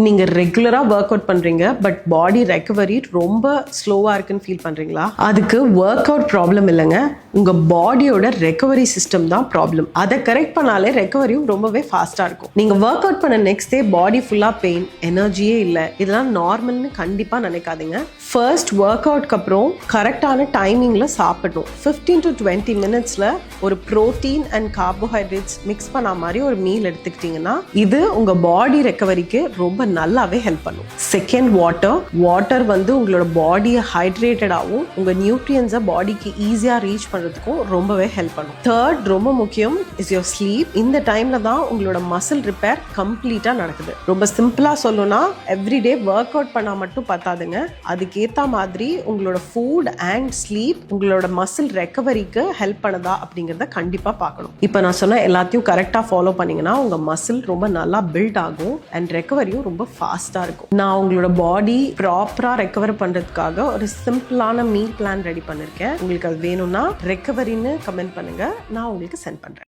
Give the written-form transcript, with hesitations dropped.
நீங்க ரெகுலரா work out பண்றீங்க பட் பாடி ரெக்கவரி ரொம்ப ஸ்லோவா இருக்குன்னு ஃபீல் பண்றீங்களா? அதுக்கு ஒர்க் அவுட் ப்ராப்ளம் இல்லைங்க, உங்க பாடியோட ரெக்கவரி சிஸ்டம் தான் ப்ராப்ளம். அதை கரெக்ட் பண்ணாலே ரெக்கவரியும் ரொம்பவே ஃபாஸ்டா இருக்கும். நீங்க ஒர்க் அவுட் பண்ண நெக்ஸ்ட் டே பாடி ஃபுல்லா பெயின், எனர்ஜியே இல்லை, இதெல்லாம் நார்மல்னு கண்டிப்பா நினைக்காதீங்க. ஃபர்ஸ்ட் ஒர்க் அவுட்க்கு அப்புறம் கரெக்டான டைமிங்ல சாப்பிடணும். 15 to 20 மினிட்ஸ்ல ஒரு புரோட்டீன் அண்ட் கார்போஹைட்ரேட்ஸ் மிக்ஸ் பண்ண மாதிரி ஒரு மீல் எடுத்துக்கிட்டீங்கன்னா இது உங்க பாடி ரெக்கவரிக்கு ரொம்ப நல்லாவே ஹெல்ப் பண்ணும். செகண்ட், வாட்டர் வந்து உங்களோட பாடியை ஹைட்ரேட்டடாகவும் உங்க நியூட்ரியன்ஸை பாடிக்கு ஈஸியா ரீச் பண்றதுக்கும் ரொம்பவே ஹெல்ப் பண்ணும். தேர்ட், ரொம்ப முக்கியம், இஸ் யோர் ஸ்லீப். இந்த டைம்ல தான் உங்களோட மசில் ரிப்பேர் கம்ப்ளீட்டா நடக்குது. ரொம்ப சிம்பிளா சொல்லணும்னா எவ்ரிடே ஒர்க் அவுட் பண்ணா மட்டும் பத்தாதுங்க, அதுக்கேற்ற மாதிரி உங்களோட ஃபுட் அண்ட் ஸ்லீப் உங்களோட மசில் ரெக்கவரிக்கு ஹெல்ப் பண்ணுதா அப்படிங்கிறத கண்டிப்பா பார்க்கணும். இப்போ நான் சொன்ன எல்லாத்தையும் கரெக்டா ஃபாலோ பண்ணீங்கன்னா உங்க மசில் ரொம்ப நல்லா பில்ட் ஆகும் அண்ட் ரெக்கவரியும் ரொம்ப ஃபாஸ்டா இருக்கும். நான் உங்களோட பாடி ப்ராப்பரா ரெக்கவர் பண்றதுக்காக ஒரு சிம்பிளான மீல் பிளான் ரெடி பண்ணிருக்கேன். உங்களுக்கு அது வேணும்னா ரெக்கவரின்னு கமெண்ட் பண்ணுங்க, நான் உங்களுக்கு சென்ட் பண்றேன்.